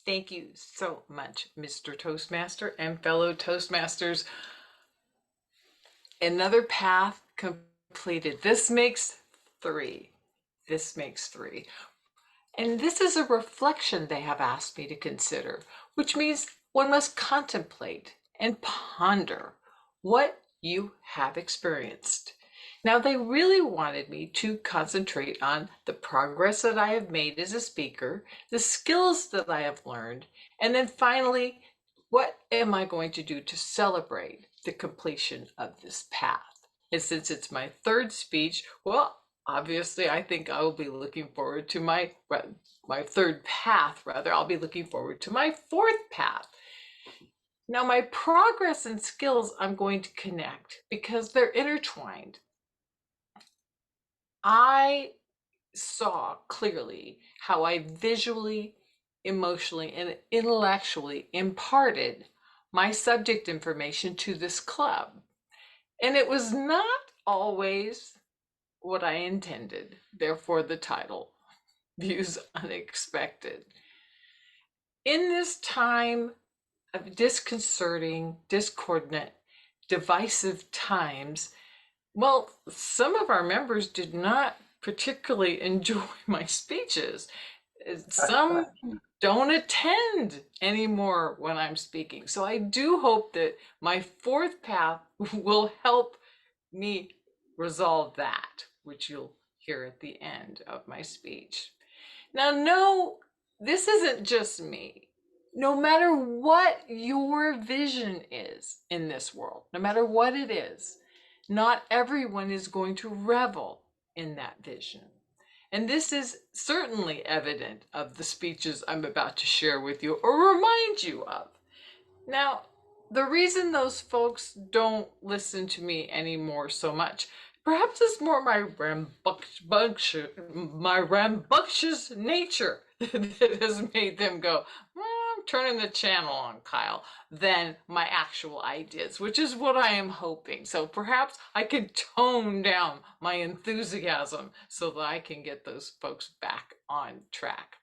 Thank you so much, Mr. Toastmaster and fellow Toastmasters. Another path completed. This makes three. This makes three. And this is a reflection they have asked me to consider, which means one must contemplate and ponder what you have experienced. Now, they really wanted me to concentrate on the progress that I have made as a speaker, the skills that I have learned, and then finally, what am I going to do to celebrate the completion of this path? And since it's my third speech, well, obviously, I think I will be looking forward to my third path, rather. I'll be looking forward to my fourth path. Now, my progress and skills I'm going to connect because they're intertwined. I saw clearly how I visually, emotionally, and intellectually imparted my subject information to this club. And it was not always what I intended, therefore the title, Views Unexpected. In this time of disconcerting, discordant, divisive times, well, some of our members did not particularly enjoy my speeches. Some don't attend anymore when I'm speaking. So I do hope that my fourth path will help me resolve that, which you'll hear at the end of my speech. Now, no, this isn't just me. No matter what your vision is in this world, no matter what it is, not everyone is going to revel in that vision. And this is certainly evident of the speeches I'm about to share with you or remind you of. Now, the reason those folks don't listen to me anymore so much, perhaps it's more my rambunctious nature that has made them go, I'm turning the channel on, Kyle, than my actual ideas, which is what I am hoping. So perhaps I can tone down my enthusiasm so that I can get those folks back on track.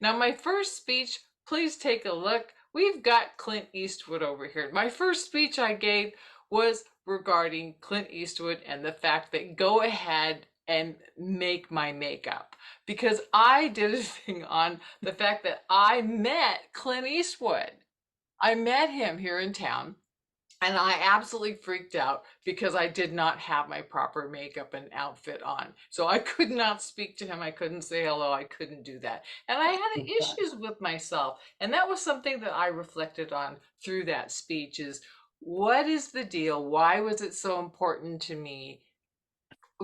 Now, my first speech, please take a look. We've got Clint Eastwood over here. My first speech I gave was regarding Clint Eastwood and the fact that go ahead and make my makeup, because I did a thing on the fact that I met Clint Eastwood. I met him here in town. And I absolutely freaked out because I did not have my proper makeup and outfit on. So I could not speak to him. I couldn't say hello. I couldn't do that. And I had issues with myself. And that was something that I reflected on through that speech is what is the deal? Why was it so important to me?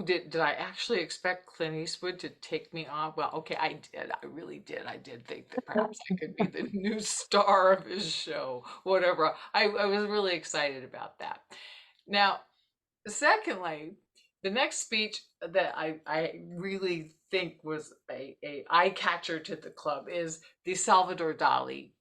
Did I actually expect Clint Eastwood to take me on? Well, okay, I did. I really did. I did think that perhaps I could be the new star of his show, whatever. I was really excited about that. Now, secondly, the next speech that I really think was a eye catcher to the club is the Salvador Dali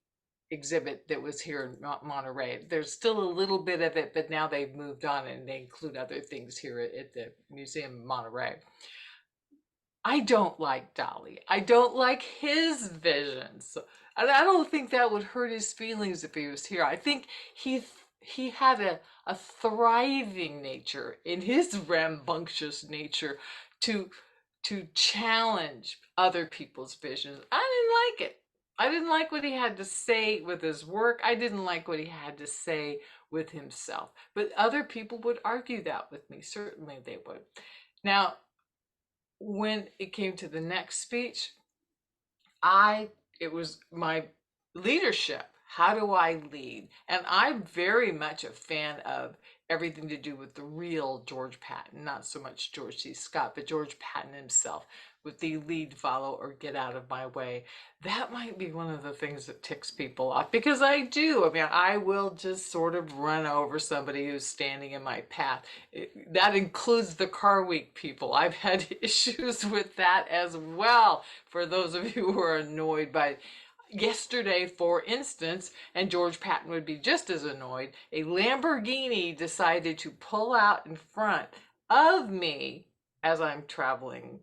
exhibit that was here in Monterey. There's still a little bit of it, but now they've moved on and they include other things here at the Museum in Monterey. I don't like Dali. I don't like his visions. And I don't think that would hurt his feelings if he was here. I think he had a thriving nature in his rambunctious nature to challenge other people's visions. I didn't like it. I didn't like what he had to say with his work. I didn't like what he had to say with himself. But other people would argue that with me. Certainly they would. Now, when it came to the next speech, it was my leadership. How do I lead? And I'm very much a fan of everything to do with the real George Patton, not so much George C. Scott, but George Patton himself with the lead, follow, or get out of my way. That might be one of the things that ticks people off because I do. I mean, I will just sort of run over somebody who's standing in my path. That includes the car week people. I've had issues with that as well. For those of you who are annoyed by yesterday, for instance, and George Patton would be just as annoyed, a Lamborghini decided to pull out in front of me as I'm traveling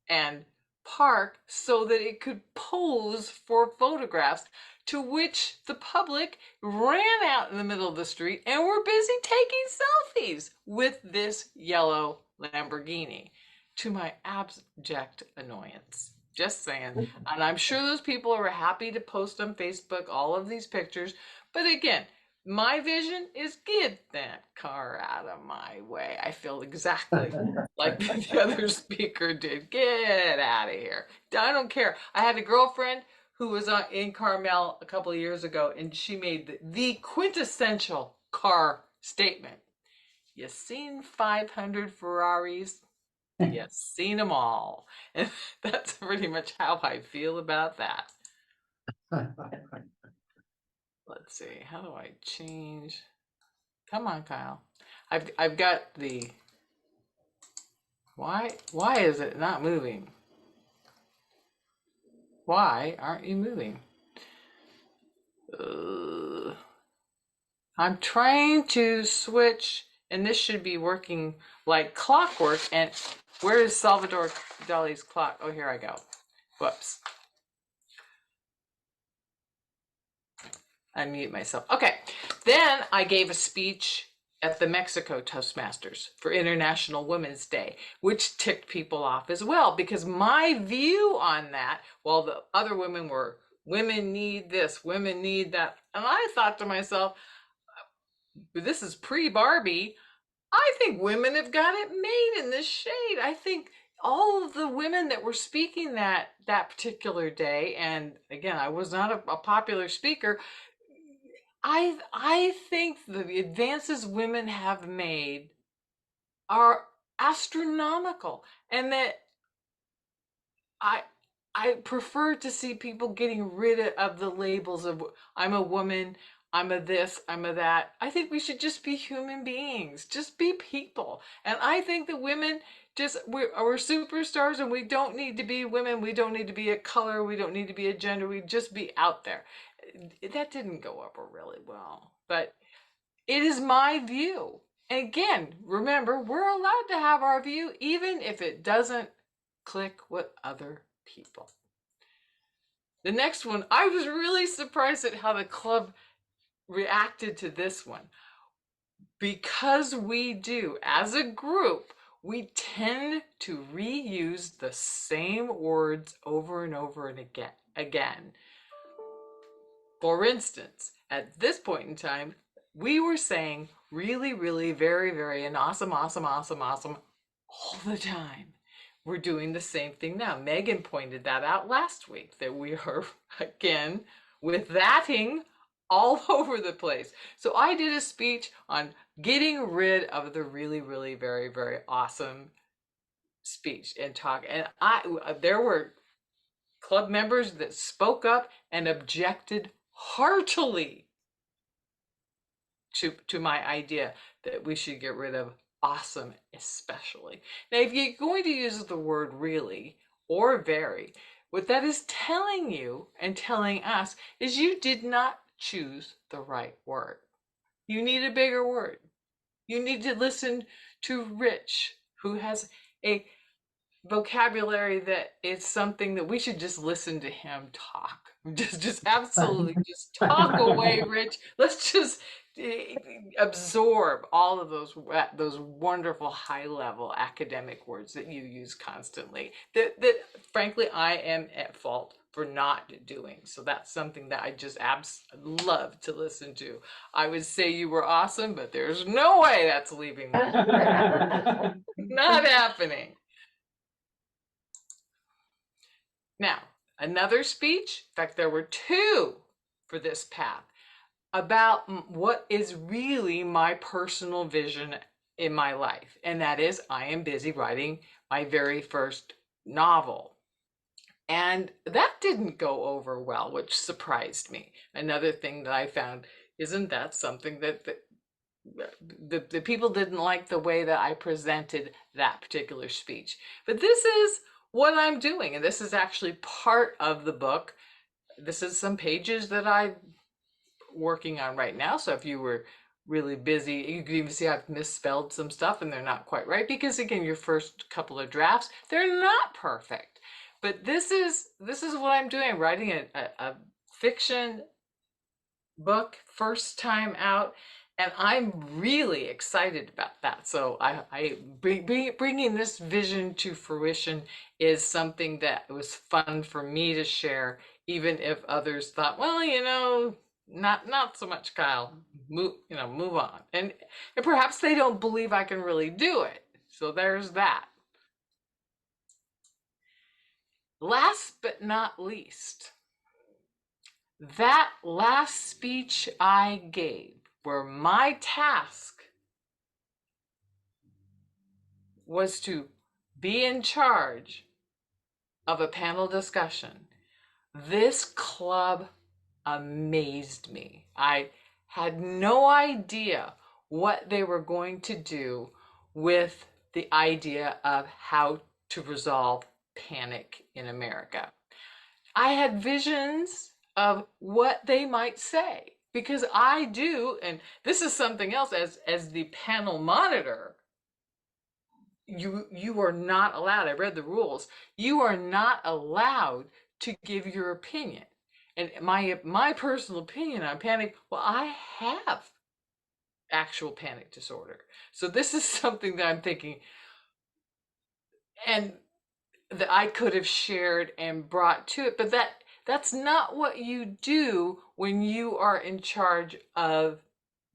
and park so that it could pose for photographs, to which the public ran out in the middle of the street and were busy taking selfies with this yellow Lamborghini, to my abject annoyance. Just saying. And I'm sure those people are happy to post on Facebook all of these pictures. But again, my vision is get that car out of my way. I feel exactly like the other speaker did. Get out of here. I don't care. I had a girlfriend who was in Carmel a couple of years ago, and she made the quintessential car statement. You seen 500 Ferraris? You seen them all. And that's pretty much how I feel about that. Let's see, how do I change? Come on, Kyle. I've got the, why is it not moving? Why aren't you moving? I'm trying to switch, and this should be working like clockwork. And where is Salvador Dali's clock? Oh, here I go. Whoops. Unmute myself. Okay. Then I gave a speech at the Mexico Toastmasters for International Women's Day, which ticked people off as well, because my view on that, while the other women were, women need this, women need that. And I thought to myself, this is pre-Barbie. I think women have got it made in this shade. I think all of the women that were speaking that particular day, and again, I was not a popular speaker, I think the advances women have made are astronomical, and that I prefer to see people getting rid of the labels of I'm a woman, I'm a this, I'm a that. I think we should just be human beings, just be people. And I think that women we're superstars, and we don't need to be women. We don't need to be a color. We don't need to be a gender. We just be out there. That didn't go over really well, but it is my view. And again, remember, we're allowed to have our view, even if it doesn't click with other people. The next one, I was really surprised at how the club reacted to this one. Because we do, as a group, we tend to reuse the same words over and over and again. For instance, at this point in time, we were saying really, really, very, very, and awesome, awesome, awesome, awesome all the time. We're doing the same thing now. Megan pointed that out last week, that we are, again, with thating all over the place. So I did a speech on getting rid of the really, really, very, very awesome speech and talk. And there were club members that spoke up and objected heartily to my idea that we should get rid of awesome, especially. Now, if you're going to use the word really or very, what that is telling you and telling us is you did not choose the right word. You need a bigger word. You need to listen to Rich, who has a vocabulary that is something that we should just listen to him talk. Just absolutely just talk away, Rich. Let's just absorb all of those wonderful high-level academic words that you use constantly, that frankly I am at fault for not doing. So that's something that I just love to listen to. I would say you were awesome, but there's no way that's leaving me. Not happening. Now, another speech, in fact, there were two for this path, about what is really my personal vision in my life. And that is, I am busy writing my very first novel. And that didn't go over well, which surprised me. Another thing that I found, isn't that something that the people didn't like the way that I presented that particular speech. But this is what I'm doing, and this is actually part of the book. This is some pages that I'm working on right now. So if you were really busy, you can even see I've misspelled some stuff and they're not quite right, because again, your first couple of drafts, they're not perfect. But this is what I'm doing. I'm writing a fiction book, first time out, and I'm really excited about that. So bringing this vision to fruition is something that was fun for me to share, even if others thought, well, not so much, Kyle. Move on. And perhaps they don't believe I can really do it. So there's that. Last but not least, that last speech I gave, where my task was to be in charge of a panel discussion, this club amazed me. I had no idea what they were going to do with the idea of how to resolve panic in America. I had visions of what they might say, because I do, and this is something else, as the panel monitor, you are not allowed, I read the rules, you are not allowed to give your opinion. And my personal opinion on panic, well, I have actual panic disorder. So this is something that I'm thinking, and that I could have shared and brought to it, but that's not what you do when you are in charge of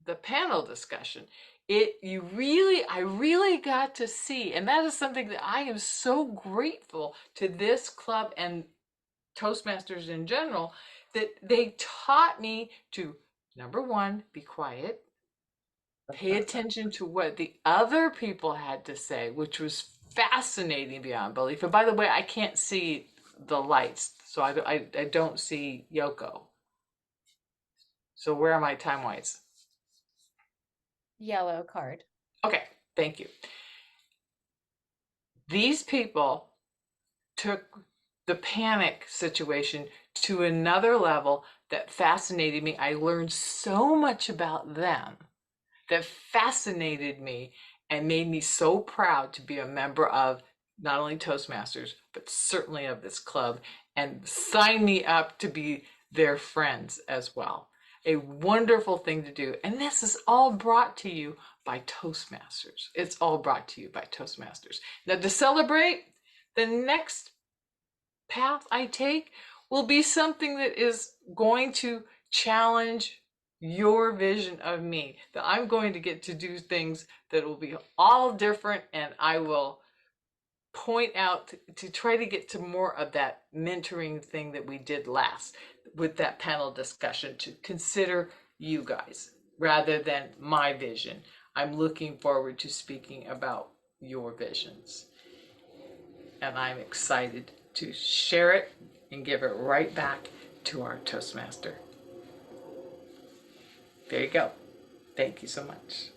the panel discussion. I really got to see, and that is something that I am so grateful to this club and Toastmasters in general, that they taught me to, number one, be quiet, pay attention to what the other people had to say, which was fascinating beyond belief. And by the way, I can't see the lights, so I don't see Yoko. So where are my time whites? Yellow card. Okay, thank you. These people took the panic situation to another level that fascinated me. I learned so much about them that fascinated me and made me so proud to be a member of not only Toastmasters, but certainly of this club, and sign me up to be their friends as well. A wonderful thing to do. And this is all brought to you by Toastmasters. It's all brought to you by Toastmasters. Now, to celebrate, the next path I take will be something that is going to challenge your vision of me, that I'm going to get to do things that will be all different, and I will point out to try to get to more of that mentoring thing that we did last with that panel discussion, to consider you guys rather than my vision. I'm looking forward to speaking about your visions, and I'm excited to share it and give it right back to our Toastmaster. There you go. Thank you so much.